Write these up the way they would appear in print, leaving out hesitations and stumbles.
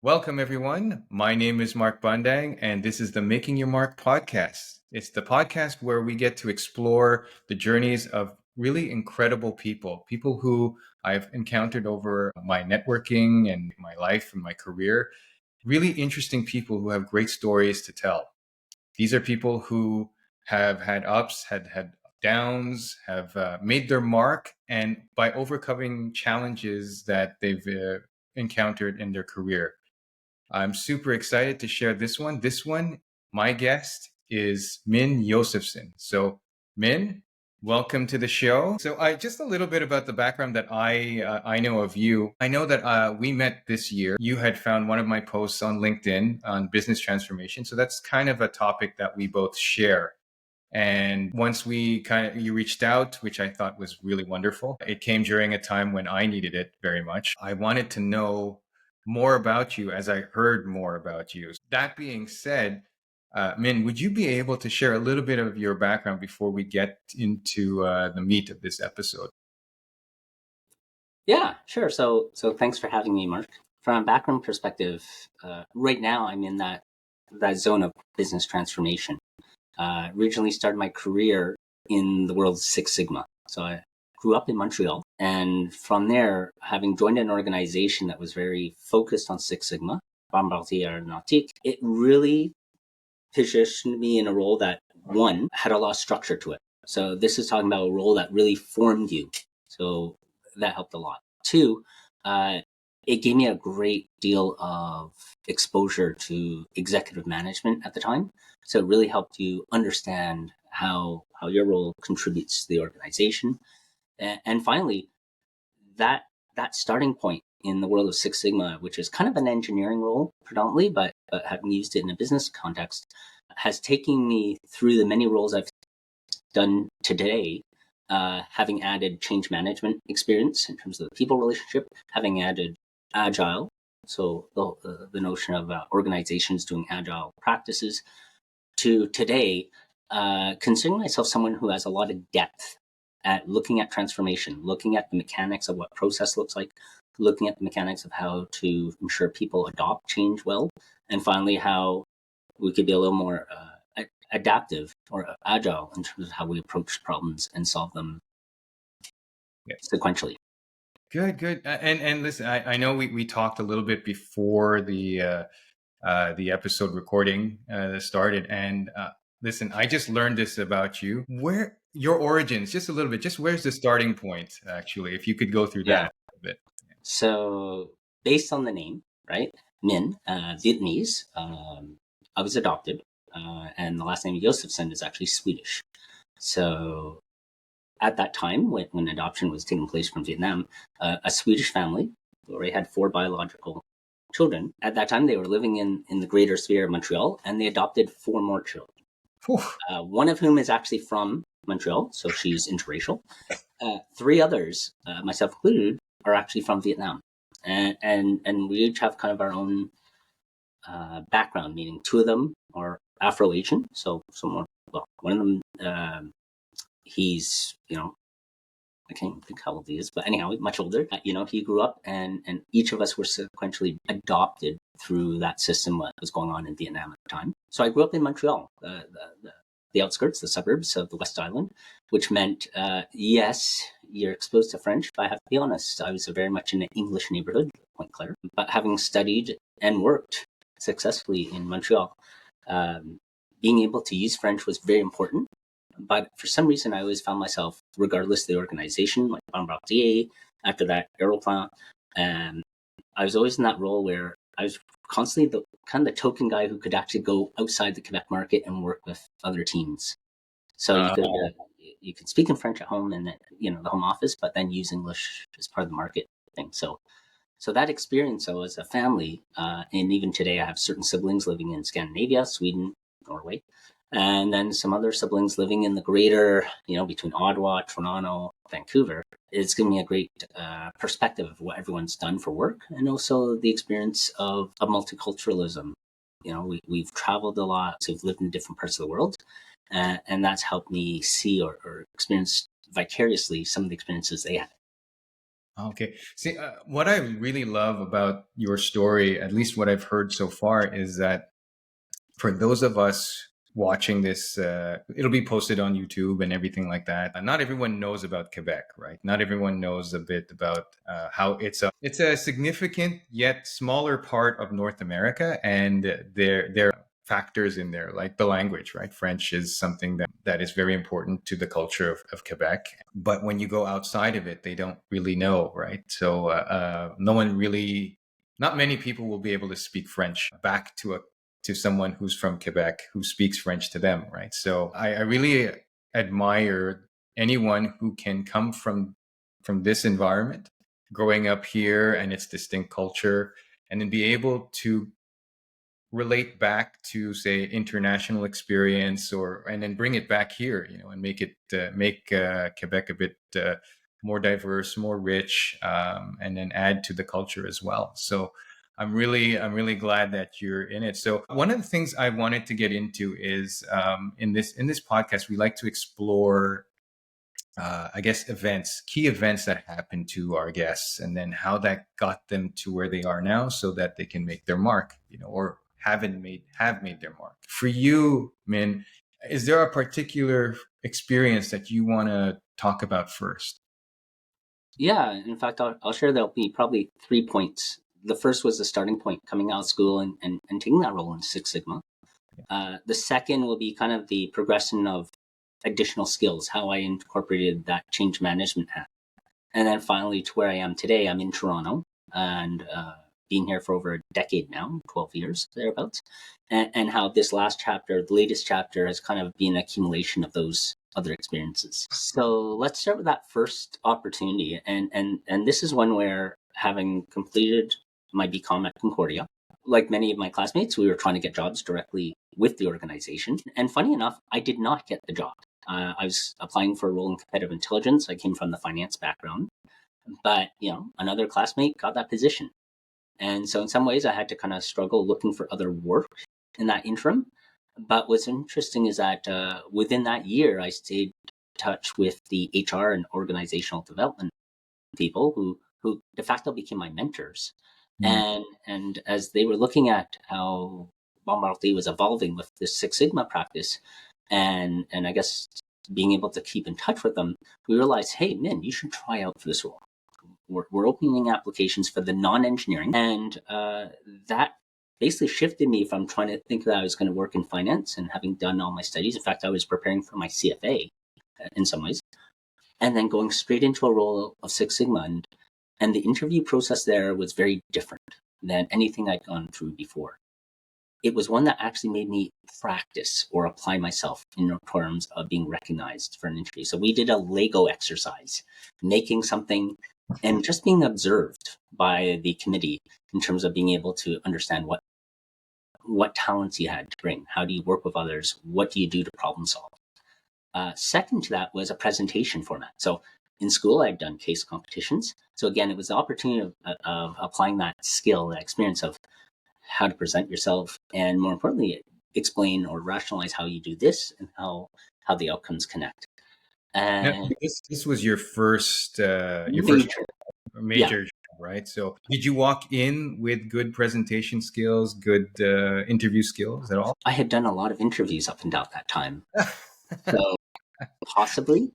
Welcome, everyone. My name is Mark Bundang, and this is the Making Your Mark podcast. It's the podcast where we get to explore the journeys of really incredible people who I've encountered over my networking and my life and my career. Really interesting people who have great stories to tell. These are people who have had ups, had downs, have made their mark, and by overcoming challenges that they've encountered in their career. I'm super excited to share this one. My guest is Minh Josefsson. So, Minh, welcome to the show. So, I just a little bit about the background that I know of you. I know that we met this year. You had found one of my posts on LinkedIn on business transformation. So that's kind of a topic that we both share. And once you reached out, which I thought was really wonderful. It came during a time when I needed it very much. I wanted to know more about you as I heard more about you. That being said, Min, would you be able to share a little bit of your background before we get into the meat of this episode? Yeah, sure. So thanks for having me, Mark. From a background perspective, right now I'm in that zone of business transformation. Originally started my career in the world of Six Sigma. So I grew up in Montreal, and from there, having joined an organization that was very focused on Six Sigma, Bombardier Aeronautique, it really positioned me in a role that, one, had a lot of structure to it. So this is talking about a role that really formed you. So that helped a lot. Two, it gave me a great deal of exposure to executive management at the time. So it really helped you understand how your role contributes to the organization. And finally, that starting point in the world of Six Sigma, which is kind of an engineering role predominantly, but having used it in a business context, has taken me through the many roles I've done today, having added change management experience in terms of the people relationship, having added agile, so the notion of organizations doing agile practices, to today, considering myself someone who has a lot of depth at looking at transformation, looking at the mechanics of what process looks like, looking at the mechanics of how to ensure people adopt change well, and finally how we could be a little more adaptive or agile in terms of how we approach problems and solve them sequentially. Good. And listen, I know we talked a little bit before the episode recording started, and listen, I just learned this about you. Where your origins, just a little bit, just where's the starting point, actually, if you could go through that a bit. So based on the name, right, Minh, Vietnamese, I was adopted, and the last name Josefsson is actually Swedish. So at that time, when adoption was taking place from Vietnam, a Swedish family already had 4 biological children. At that time, they were living in the greater sphere of Montreal, and they adopted 4 more children. One of whom is actually from Montreal, so she's interracial. 3 others, myself included, are actually from Vietnam. And we each have kind of our own background, meaning 2 of them are Afro-Asian, so more, well, one of them, he's, I can't even think how old he is, but anyhow, much older. He grew up, and each of us were sequentially adopted through that system that was going on in Vietnam at the time. So I grew up in Montreal, the outskirts, the suburbs of the West Island, which meant, yes, you're exposed to French, but I have to be honest, I was very much in an English neighborhood, Point Claire. But having studied and worked successfully in Montreal, being able to use French was very important. But for some reason, I always found myself, regardless of the organization, like Bombardier, after that, Aeroplan, I was always in that role where I was constantly the token guy who could actually go outside the Quebec market and work with other teams. So you could speak in French at home and the home office, but then use English as part of the market thing. So that experience, though, as a family, and even today, I have certain siblings living in Scandinavia, Sweden, Norway, and then some other siblings living in the greater, between Ottawa, Toronto, Vancouver. It's given me a great perspective of what everyone's done for work, and also the experience of multiculturalism. We've traveled a lot, so we've lived in different parts of the world, and that's helped me see or experience vicariously some of the experiences they had. Okay. See, what I really love about your story, at least what I've heard so far, is that for those of us watching this, it'll be posted on YouTube and everything like that. Not everyone knows about Quebec, right? Not everyone knows a bit about how it's a significant yet smaller part of North America, and there are factors in there like the language, right? French is something that is very important to the culture of Quebec, but when you go outside of it, they don't really know, right? So no one really, not many people will be able to speak French back to someone who's from Quebec who speaks French to them, right? So I really admire anyone who can come from this environment, growing up here and its distinct culture, and then be able to relate back to say international experience, or and then bring it back here, and make Quebec a bit more diverse, more rich, and then add to the culture as well. So I'm really glad that you're in it. So one of the things I wanted to get into is, in this podcast we like to explore, I guess, key events that happened to our guests, and then how that got them to where they are now, so that they can make their mark, or have made their mark. For you, Min, is there a particular experience that you want to talk about first? Yeah, in fact, I'll share there'll be probably 3 points. The first was the starting point coming out of school and taking that role in Six Sigma. The second will be kind of the progression of additional skills, how I incorporated that change management hat. And then finally, to where I am today, I'm in Toronto and been here for over a decade now, 12 years, thereabouts. And how this last chapter, the latest chapter, has kind of been an accumulation of those other experiences. So let's start with that first opportunity. And this is one where, having completed my BCom at Concordia, like many of my classmates, we were trying to get jobs directly with the organization. And funny enough, I did not get the job. I was applying for a role in competitive intelligence. I came from the finance background, but another classmate got that position. And so in some ways I had to kind of struggle looking for other work in that interim. But what's interesting is that within that year, I stayed in touch with the HR and organizational development people who de facto became my mentors. Mm. And as they were looking at how Bombardier was evolving with this Six Sigma practice, and I guess being able to keep in touch with them, we realized, hey, Min, you should try out for this role. We're opening applications for the non-engineering, and that basically shifted me from trying to think that I was going to work in finance and having done all my studies. In fact, I was preparing for my CFA in some ways, and then going straight into a role of Six Sigma. And the interview process there was very different than anything I'd gone through before. It was one that actually made me practice or apply myself in terms of being recognized for an interview. So we did a Lego exercise, making something and just being observed by the committee in terms of being able to understand what talents you had to bring. How do you work with others? What do you do to problem solve? Second to that was a presentation format. So in school, I'd done case competitions. So again, it was the opportunity of applying that skill, that experience of how to present yourself, and more importantly, explain or rationalize how you do this and how the outcomes connect. Now, And this was your first major, yeah, major job, right? So did you walk in with good presentation skills, good interview skills at all? I had done a lot of interviews up until that time, so possibly,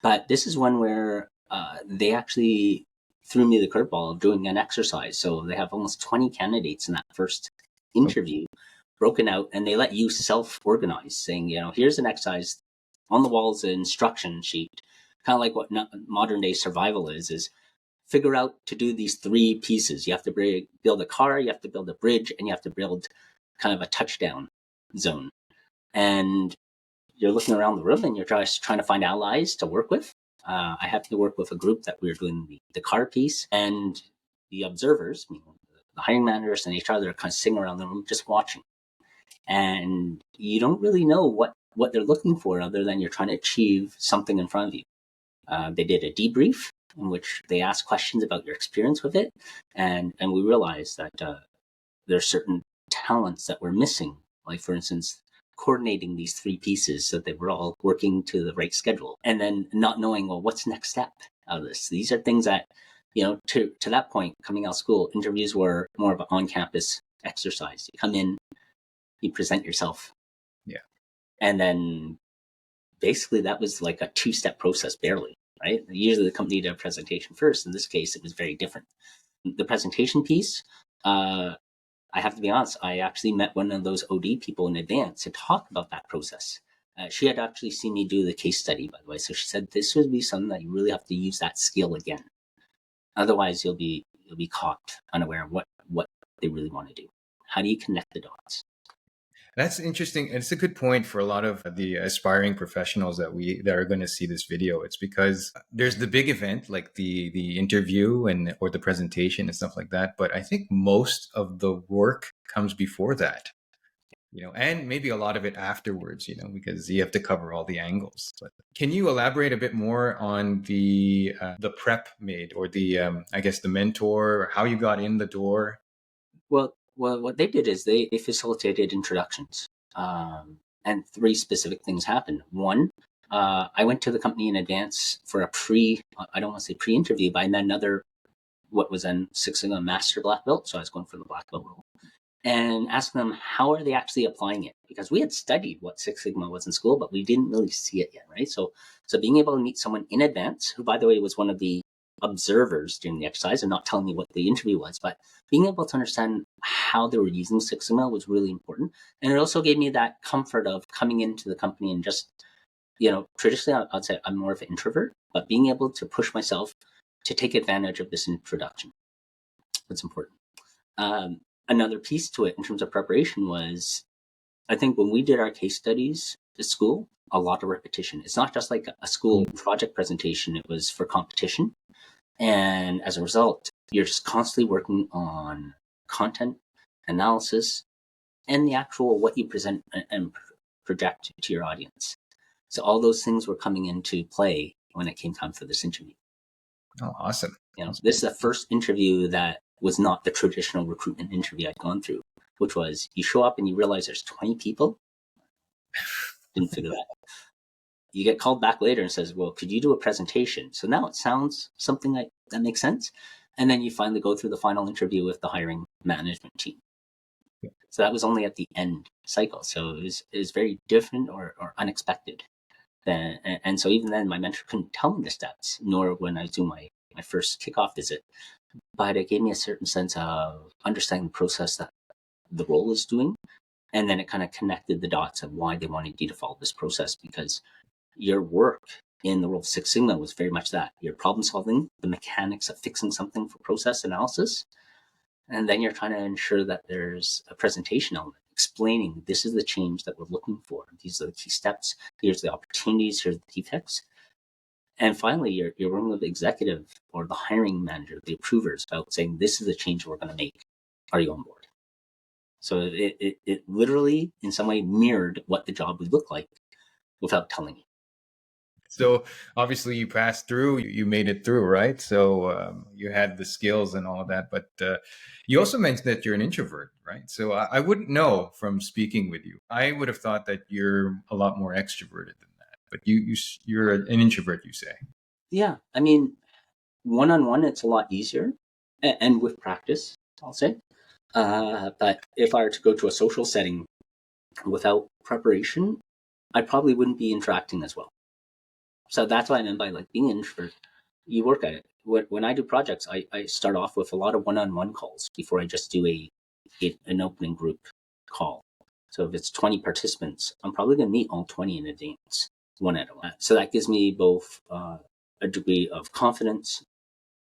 but this is one where they actually threw me the curveball of doing an exercise. So they have almost 20 candidates in that first interview broken out, and they let you self-organize, saying, here's an exercise. On the wall is an instruction sheet, kind of like what modern day survival is figure out to do these three pieces. You have to build a car, you have to build a bridge, and you have to build kind of a touchdown zone. And you're looking around the room and you're just trying to find allies to work with. I happened to work with a group that we were doing the car piece, and the observers, the hiring managers and HR, they're kind of sitting around the room just watching. And you don't really know what they're looking for other than you're trying to achieve something in front of you. They did a debrief in which they asked questions about your experience with it. And we realized that there are certain talents that we're missing. Like, for instance, coordinating these three pieces so that we're all working to the right schedule, and then not knowing, well, what's the next step out of this? These are things that To that point, coming out of school, interviews were more of an on-campus exercise. You come in, you present yourself. Yeah. And then basically that was like a 2-step process, barely, right? Usually the company did a presentation first. In this case, it was very different. The presentation piece, I have to be honest, I actually met one of those OD people in advance to talk about that process. She had actually seen me do the case study, by the way. So she said, this would be something that you really have to use that skill again. Otherwise, you'll be caught unaware of what they really want to do. How do you connect the dots? That's interesting. It's a good point for a lot of the aspiring professionals that are going to see this video. It's because there's the big event like the interview or the presentation and stuff like that. But I think most of the work comes before that, and maybe a lot of it afterwards, because you have to cover all the angles. But can you elaborate a bit more on the prep made, or the I guess the mentor, or how you got in the door? Well, what they did is they facilitated introductions, and 3 specific things happened. One, I went to the company in advance for a I don't want to say pre-interview, but I met another, what was then Six Sigma Master Black Belt, so I was going for the Black Belt role, and asking them how are they actually applying it, because we had studied what Six Sigma was in school, but we didn't really see it yet, right? So being able to meet someone in advance, who by the way was one of the observers during the exercise and not telling me what the interview was, but being able to understand how they were using Six Sigma was really important. And it also gave me that comfort of coming into the company and just, traditionally I'd say I'm more of an introvert, but being able to push myself to take advantage of this introduction. That's important. Another piece to it in terms of preparation was, I think when we did our case studies at school, a lot of repetition. It's not just like a school project presentation, it was for competition. And as a result, you're just constantly working on content analysis and the actual what you present and project to your audience. So all those things were coming into play when it came time for this interview. Oh, awesome. This is the first interview that was not the traditional recruitment interview I'd gone through, which was you show up and you realize there's 20 people. Didn't figure that. You get called back later and says, well, could you do a presentation? So now it sounds something that makes sense. And then you finally go through the final interview with the hiring management team. Yeah. So that was only at the end cycle. So it was very different or unexpected. And so even then, my mentor couldn't tell me the steps, nor when I do my first kickoff visit. But it gave me a certain sense of understanding the process that the role is doing. And then it kind of connected the dots of why they wanted you to follow this process, because your work in the role of Six Sigma was very much that. You're problem solving, the mechanics of fixing something for process analysis. And then you're trying to ensure that there's a presentation element explaining this is the change that we're looking for. These are the key steps. Here's the opportunities. Here's the defects. And finally, you're working with the executive or the hiring manager, the approvers, about saying, this is the change we're going to make. Are you on board? So it literally, in some way, mirrored what the job would look like without telling you. So obviously you passed through, you made it through, right? So you had the skills and all of that, but you also mentioned that you're an introvert, right? So I wouldn't know from speaking with you. I would have thought that you're a lot more extroverted than that, but you're an introvert, you say. Yeah, I mean, one-on-one, it's a lot easier, and with practice, I'll say. But if I were to go to a social setting without preparation, I probably wouldn't be interacting as well. So that's what I meant by like being an introvert. You work at it. When I do projects, I start off with a lot of one-on-one calls before I just do an opening group call. So if it's 20 participants, I'm probably going to meet all 20 in advance, one at a time. So that gives me both a degree of confidence,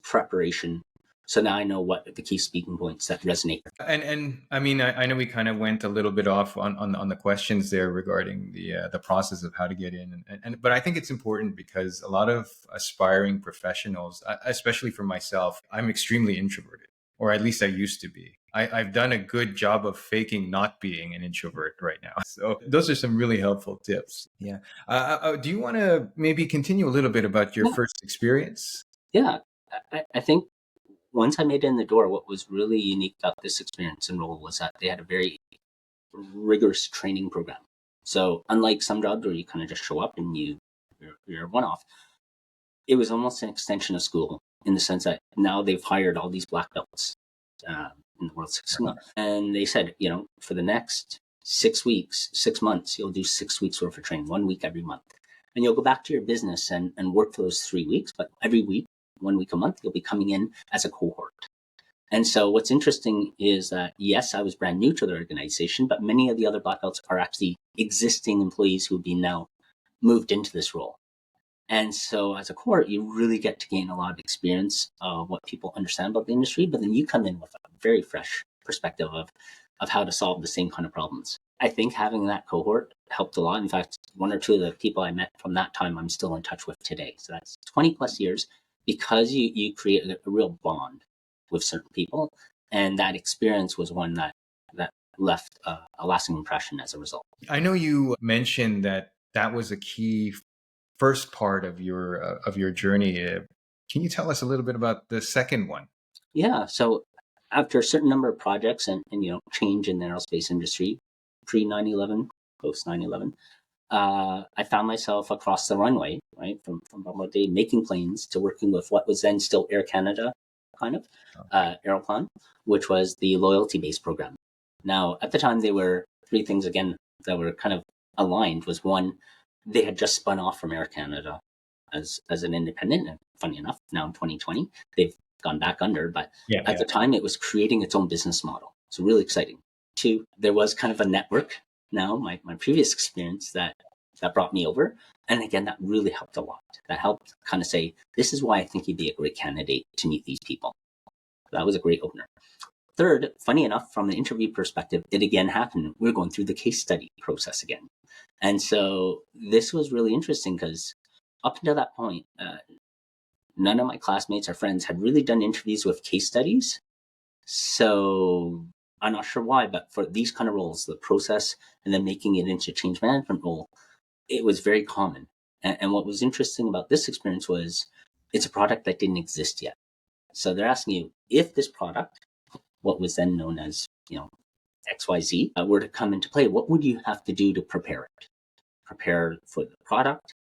preparation. So now I know what the key speaking points that resonate. And I mean, I know we kind of went a little bit off on the questions there regarding the process of how to get in, but I think it's important because a lot of aspiring professionals, especially for myself, I'm extremely introverted, or at least I used to be. I've done a good job of faking not being an introvert right now. So those are some really helpful tips. Yeah. Do you want to maybe continue a little bit about your first experience? Yeah, I think once I made it in the door, what was really unique about this experience and role was that they had a very rigorous training program. So unlike some jobs where you kind of just show up and you're a one-off, it was almost an extension of school in the sense that now they've hired all these black belts in the World Six Sigma. And they said, for the next 6 weeks, 6 months, you'll do 6 weeks worth of training, 1 week every month. And you'll go back to your business and work for those 3 weeks. But every week, 1 week a month, you'll be coming in as a cohort. And so what's interesting is that, yes, I was brand new to the organization, but many of the other black belts are actually existing employees who have been now moved into this role. And so as a cohort, you really get to gain a lot of experience of what people understand about the industry, but then you come in with a very fresh perspective of how to solve the same kind of problems. I think having that cohort helped a lot. In fact, 1 or 2 of the people I met from that time, I'm still in touch with today. So that's 20 plus years, because you create a real bond with certain people. And that experience was one that left a lasting impression as a result. I know you mentioned that was a key first part of your journey. Can you tell us a little bit about the second one? Yeah. So after a certain number of projects and change in the aerospace industry, pre 9/11, post 9/11, I found myself across the runway, right, from Bombardier making planes to working with what was then still Air Canada, kind of, Aeroplan, which was the loyalty-based program. Now, at the time, they were 3 things, again, that were kind of aligned. Was one, they had just spun off from Air Canada as an independent. And funny enough, now in 2020, they've gone back under. But at the time, it was creating its own business model. So really exciting. 2, there was kind of a network. Now, my previous experience that brought me over. And again, that really helped a lot. That helped kind of say, this is why I think you'd be a great candidate to meet these people. That was a great opener. 3rd, funny enough, from the interview perspective, it again happened. We were going through the case study process again. And so this was really interesting because up until that point, none of my classmates or friends had really done interviews with case studies. So I'm not sure why, but for these kind of roles, the process and then making it into a change management role, it was very common. And what was interesting about this experience was it's a product that didn't exist yet. So they're asking you, if this product, what was then known as, XYZ, were to come into play, what would you have to do to prepare it? Prepare for the product,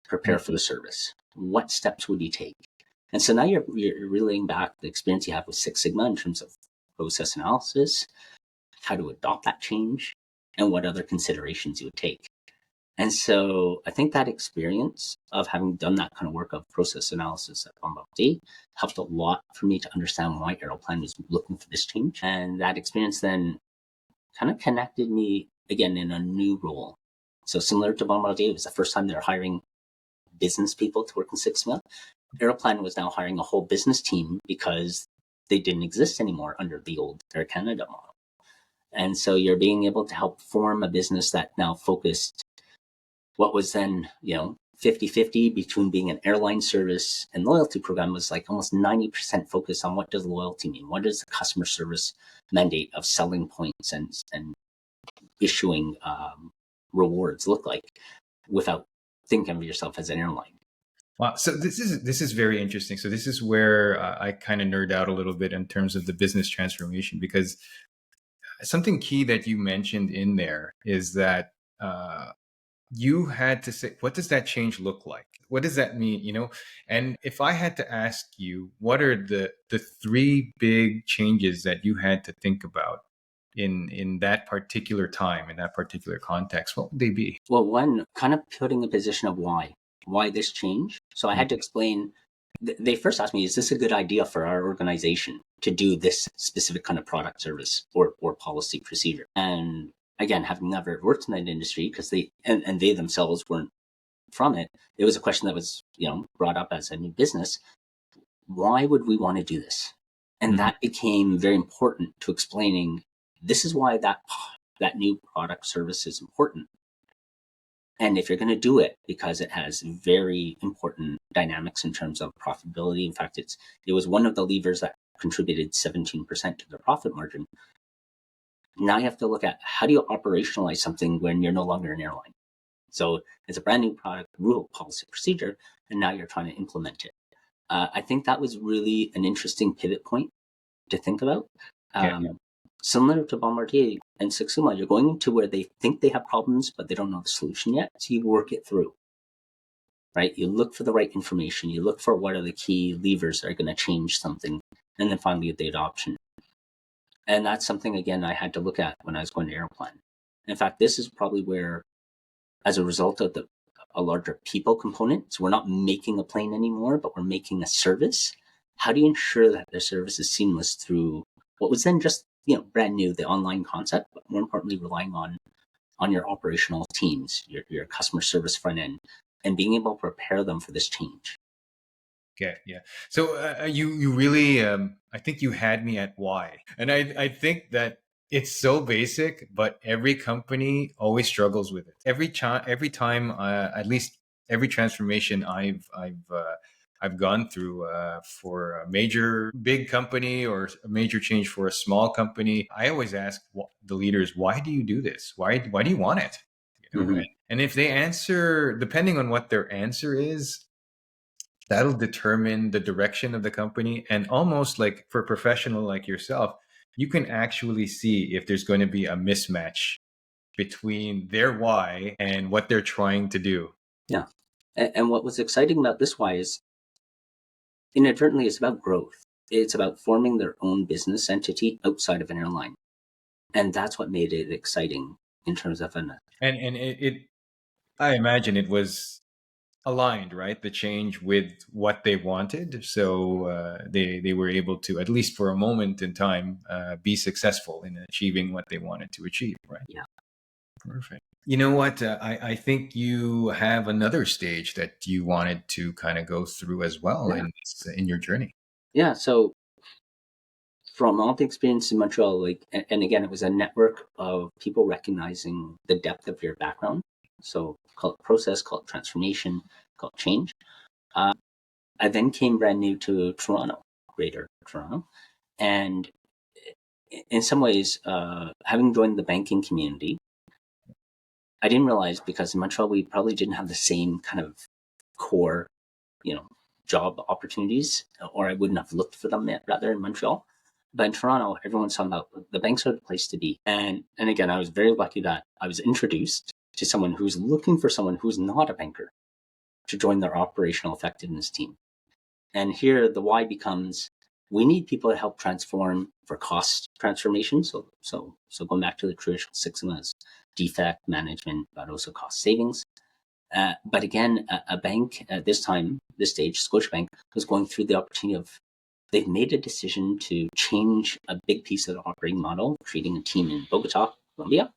prepare for the service. What steps would you take? And so now you're relaying back the experience you have with Six Sigma in terms of process analysis, how to adopt that change, and what other considerations you would take. And so I think that experience of having done that kind of work of process analysis at Bombardier helped a lot for me to understand why Aeroplan was looking for this change. And that experience then kind of connected me again in a new role. So similar to Bombardier, it was the first time they were hiring business people to work in Six Sigma. Aeroplan was now hiring a whole business team because they didn't exist anymore under the old Air Canada model. And so you're being able to help form a business that now focused what was then, 50-50 between being an airline service and loyalty program was like almost 90% focused on what does loyalty mean? What does the customer service mandate of selling points and issuing rewards look like without thinking of yourself as an airline? Wow. So this is very interesting. So this is where I kind of nerd out a little bit in terms of the business transformation, because something key that you mentioned in there is that you had to say, what does that change look like? What does that mean? And if I had to ask you, what are the 3 big changes that you had to think about in that particular time, in that particular context, what would they be? Well, one, kind of putting a position of why this change. So I had to explain. They first asked me, is this a good idea for our organization to do this specific kind of product, service, or policy procedure? And again, having never worked in that industry, because they themselves weren't from it, it was a question that was brought up as a new business. Why would we want to do this? And that became very important to explaining, this is why that new product service is important. And if you're going to do it because it has very important dynamics in terms of profitability, in fact, it was one of the levers that contributed 17% to the profit margin. Now you have to look at, how do you operationalize something when you're no longer an airline? So it's a brand new product, rule, policy, procedure, and now you're trying to implement it. I think that was really an interesting pivot point to think about. Similar to Bombardier and Six Sigma, you're going into where they think they have problems, but they don't know the solution yet. So you work it through. right? You look for the right information. You look for what are the key levers that are going to change something, and then finally the adoption. And that's something, again, I had to look at when I was going to Aeroplan. In fact, this is probably where, as a result of a larger people component, so we're not making a plane anymore, but we're making a service. How do you ensure that the service is seamless through what was then just brand new, the online concept, but more importantly, relying on your operational teams, your customer service front end, and being able to prepare them for this change. Okay, yeah. So you really, I think you had me at why, and I think that it's so basic, but every company always struggles with it. Every time, at least every transformation I've gone through for a major big company or a major change for a small company, I always ask the leaders, why do you do this? Why do you want it? Mm-hmm. And if they answer, depending on what their answer is, that'll determine the direction of the company. And almost like for a professional like yourself, you can actually see if there's going to be a mismatch between their why and what they're trying to do. Yeah. And what was exciting about this why is inadvertently it's about growth. It's about forming their own business entity outside of an airline. And that's what made it exciting in terms of And I imagine it was aligned, right? The change with what they wanted. So they were able to, at least for a moment in time, be successful in achieving what they wanted to achieve, right? yeah. Perfect. You know what? I think you have another stage that you wanted to kind of go through as well Yeah. in your journey. Yeah. So from all the experience in Montreal, and again, it was a network of people recognizing the depth of your background. So call it process, call it transformation, call it change. I then came brand new to Toronto, Greater Toronto, and in some ways, having joined the banking community, I didn't realize because in Montreal we probably didn't have the same kind of core, you know, job opportunities, or I wouldn't have looked for them yet, rather in Montreal. But in Toronto, everyone's talking about the banks are the place to be. And again, I was very lucky that I was introduced to someone who's looking for someone who's not a banker to join their operational effectiveness team. And here the why becomes we need people to help transform for cost transformation. So going back to the traditional Six Sigmas, defect management, but also cost savings. But again, a bank at this stage, Scotiabank, was going through the opportunity of they've made a decision to change a big piece of the operating model, creating a team in Bogota, Colombia.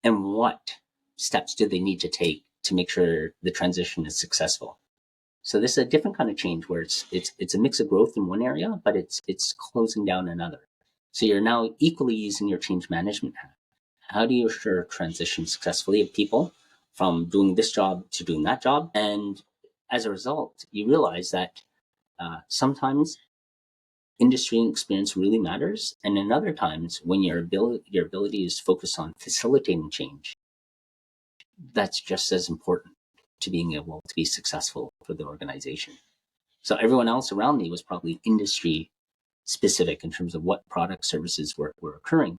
And what steps do they need to take to make sure the transition is successful? So this is a different kind of change where it's a mix of growth in one area, but it's closing down another. So you're now equally using your change management hat. How do you assure transition successfully of people from doing this job to doing that job? And as a result, you realize that sometimes industry and experience really matters, and in other times, when your ability is focused on facilitating change, that's just as important to being able to be successful for the organization. So everyone else around me was probably industry specific in terms of what product services were occurring.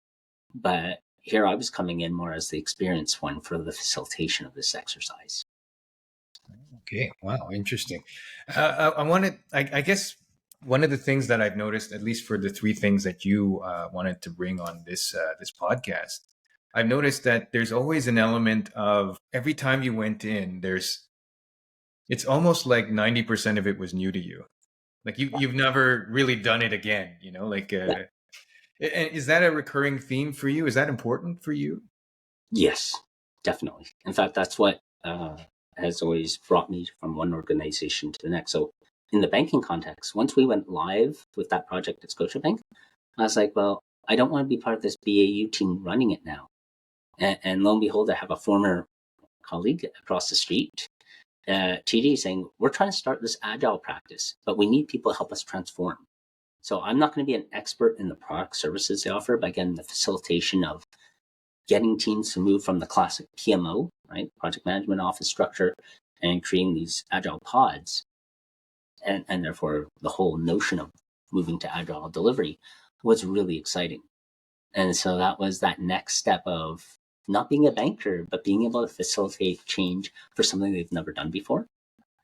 But here I was coming in more as the experienced one for the facilitation of this exercise. Okay. Wow. Interesting. I wanted, I guess, one of the things that I've noticed, at least for the three things that you wanted to bring on this podcast, I've noticed that there's always an element of every time you went in, it's almost like 90% of it was new to you. Like you've never really done it again, like, Yeah. is that a recurring theme for you? Is that important for you? Yes, definitely. In fact, that's what has always brought me from one organization to the next. So in the banking context, once we went live with that project at Scotiabank, I was like, well, I don't want to be part of this BAU team running it now. And lo and behold, I have a former colleague across the street, TD, saying, we're trying to start this agile practice, but we need people to help us transform. So I'm not going to be an expert in the product services they offer, but again, the facilitation of getting teams to move from the classic PMO, right, project management office structure, and creating these agile pods, and therefore the whole notion of moving to agile delivery was really exciting. And so that was that next step of not being a banker, but being able to facilitate change for something they've never done before.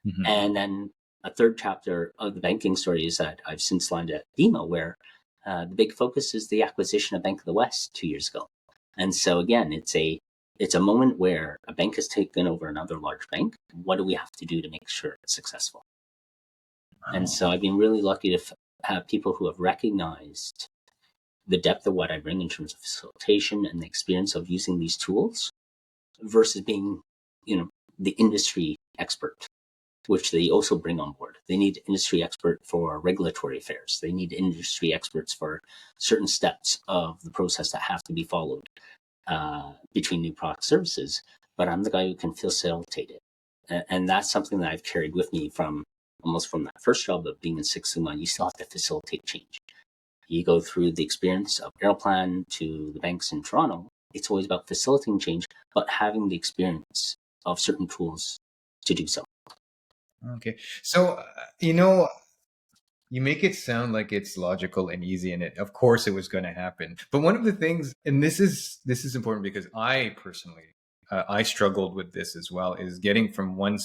Mhm. And then a third chapter of the banking story is that I've since landed at BMO, where the big focus is the acquisition of Bank of the West 2 years ago. And so again, it's a moment where a bank has taken over another large bank. What do we have to do to make sure it's successful? And Wow. so I've been really lucky to have people who have recognized the depth of what I bring in terms of facilitation and the experience of using these tools versus being, the industry expert, which they also bring on board. They need industry expert for regulatory affairs. They need industry experts for certain steps of the process that have to be followed between new product services. But I'm the guy who can facilitate it. And that's something that I've carried with me from almost from that first job of being in Six Sigma. You still have to facilitate change. You go through the experience of Aeroplan to the banks in Toronto. It's always about facilitating change, but having the experience of certain tools to do so. Okay. So, you make it sound like it's logical and easy, and of course it was going to happen. But one of the things, and this is important because I personally, I struggled with this as well, is getting from one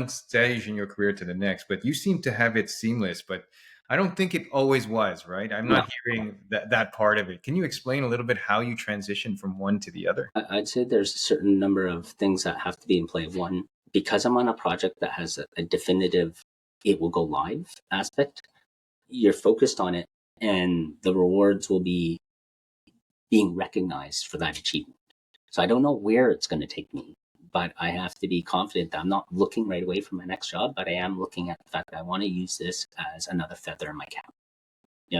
stage in your career to the next. But you seem to have it seamless. But I don't think it always was, right? I'm No, not hearing that part of it. Can you explain a little bit how you transitioned from one to the other? I'd say there's a certain number of things that have to be in play. One, because I'm on a project that has a definitive, it will go live aspect, you're focused on it, and the rewards will be being recognized for that achievement. So I don't know where it's going to take me, but I have to be confident that I'm not looking right away for my next job, but I am looking at the fact that I want to use this as another feather in my cap.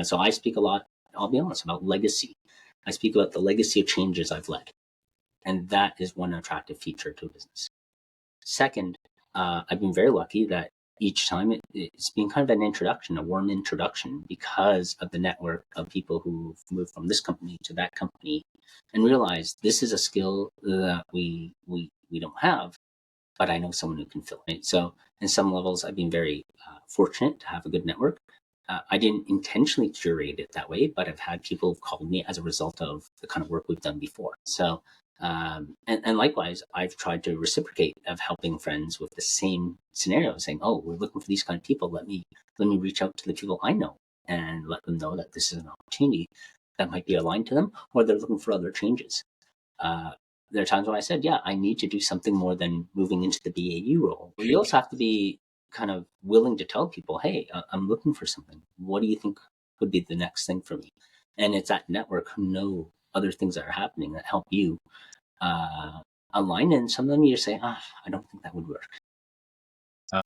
So I speak a lot, I'll be honest, about legacy. I speak about the legacy of changes I've led. And that is one attractive feature to a business. Second, I've been very lucky that each time it's been kind of an introduction, a warm introduction, because of the network of people who've moved from this company to that company and realized this is a skill that we don't have, but I know someone who can fill it. So, in some levels, I've been very fortunate to have a good network. I didn't intentionally curate it that way, but I've had people who've called me as a result of the kind of work we've done before. So, and likewise, I've tried to reciprocate of helping friends with the same scenario, saying, "Oh, we're looking for these kind of people. Let me reach out to the people I know and let them know that this is an opportunity that might be aligned to them, or they're looking for other changes." Uh, there are times when I said, "Yeah, I need to do something more than moving into the BAU role." But you also have to be kind of willing to tell people, "Hey, I'm looking for something. What do you think would be the next thing for me?" And it's that network who know other things that are happening that help you uh, online, and some of them you say, I don't think that would work. Uh,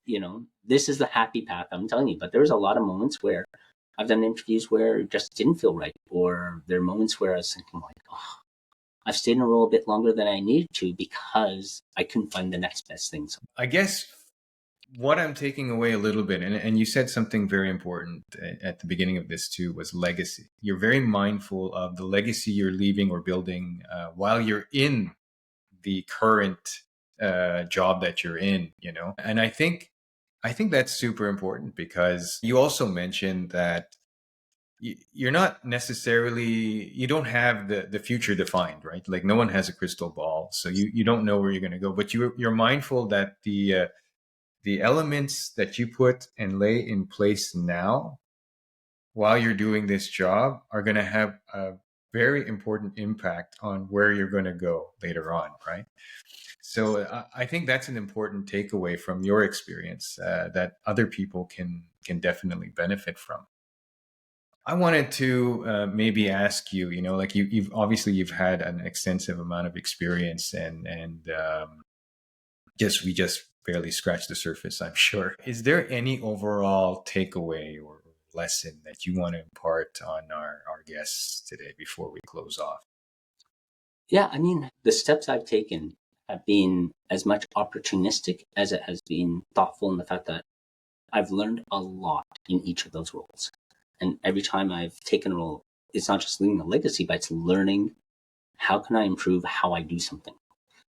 This is the happy path, I'm telling you. But there's a lot of moments where I've done interviews where it just didn't feel right, or there are moments where I was thinking like, I've stayed in a role a bit longer than I needed to because I couldn't find the next best thing. So, I guess what I'm taking away a little bit, and you said something very important at the beginning of this too, was legacy. You're very mindful of the legacy you're leaving or building while you're in the current job that you're in. And I think that's super important because you also mentioned that you're not necessarily, you don't have the future defined, right? Like no one has a crystal ball, so you don't know where you're going to go, but you're mindful that the elements that you put and lay in place now while you're doing this job are going to have a very important impact on where you're going to go later on, right? So I think that's an important takeaway from your experience that other people can definitely benefit from. I wanted to maybe ask you, like you've obviously you've had an extensive amount of experience, and we just barely scratched the surface, I'm sure. Is there any overall takeaway or lesson that you want to impart on our guests today before we close off? yeah, I mean, the steps I've taken have been as much opportunistic as it has been thoughtful in the fact that I've learned a lot in each of those roles. And every time I've taken a role, it's not just leaving a legacy, but it's learning how can I improve how I do something.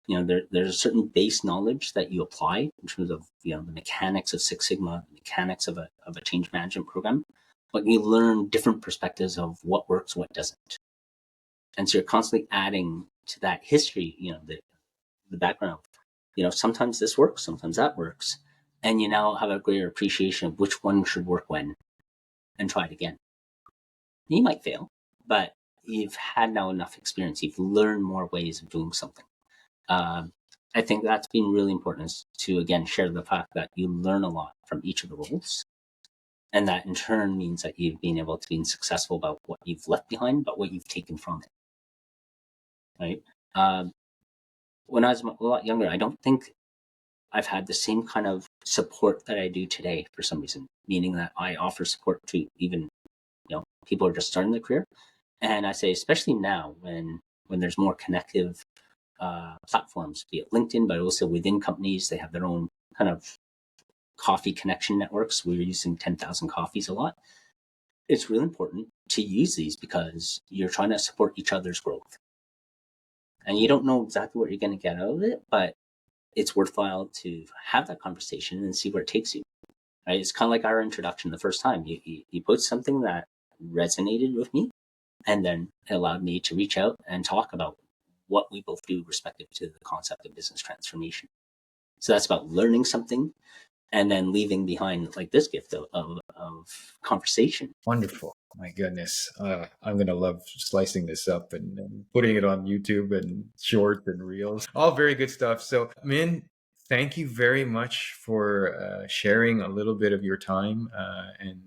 There's a certain base knowledge that you apply in terms of the mechanics of Six Sigma, the mechanics of a change management program, but you learn different perspectives of what works, what doesn't, and so you're constantly adding to that history, the background. sometimes this works, sometimes that works. And you now have a greater appreciation of which one should work when, and try it again. You might fail, but you've had now enough experience. You've learned more ways of doing something. I think that's been really important, is to, again, share the fact that you learn a lot from each of the roles. And that in turn means that you've been able to be successful about what you've left behind, but what you've taken from it. Right? When I was a lot younger, I don't think I've had the same kind of support that I do today for some reason, meaning that I offer support to even, people who are just starting their career. And I say, especially now when there's more connective platforms, be it LinkedIn, but also within companies, they have their own kind of coffee connection networks. We're using 10,000 Coffees a lot. It's really important to use these because you're trying to support each other's growth. And you don't know exactly what you're going to get out of it, but it's worthwhile to have that conversation and see where it takes you. Right? It's kind of like our introduction the first time. You put something that resonated with me, and then it allowed me to reach out and talk about what we both do respective to the concept of business transformation. So that's about learning something and then leaving behind like this gift of conversation. Wonderful. My goodness. I'm going to love slicing this up and putting it on YouTube and shorts and reels. All very good stuff. So, Min, thank you very much for sharing a little bit of your time and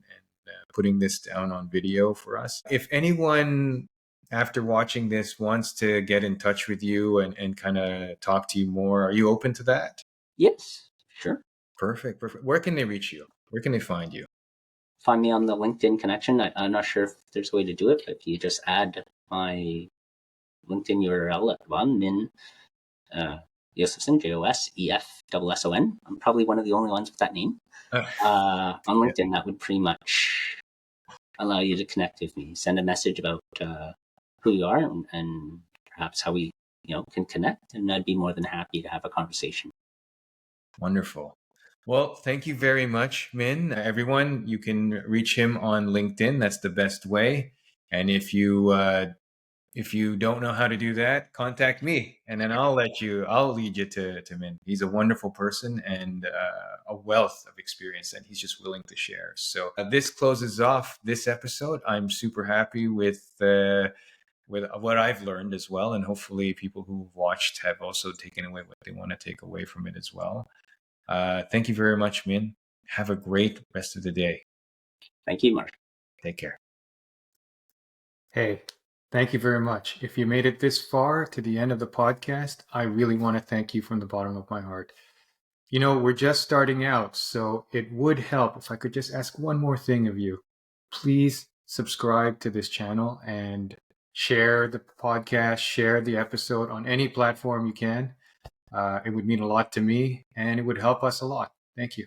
putting this down on video for us. If anyone after watching this wants to get in touch with you and kind of talk to you more, are you open to that? Yes, sure. Perfect. Where can they reach you? Where can they find you? Find me on the LinkedIn connection. I'm not sure if there's a way to do it, but if you just add my LinkedIn URL at Min Josefsson, Josefsson. I'm probably one of the only ones with that name. On LinkedIn, that would pretty much allow you to connect with me. Send a message about who you are and perhaps how we can connect, and I'd be more than happy to have a conversation. Wonderful. Well, thank you very much, Min. Everyone, you can reach him on LinkedIn. That's the best way. And if you don't know how to do that, contact me, and then I'll lead you to Min. He's a wonderful person and a wealth of experience, and he's just willing to share. So this closes off this episode. I'm super happy with what I've learned as well, and hopefully people who've watched have also taken away what they want to take away from it as well. Thank you very much, Min. Have a great rest of the day. Thank you, Mark. Take care. Hey, thank you very much. If you made it this far to the end of the podcast, I really want to thank you from the bottom of my heart. We're just starting out, so it would help if I could just ask one more thing of you. Please subscribe to this channel and share the podcast, share the episode on any platform you can. It would mean a lot to me, and it would help us a lot. Thank you.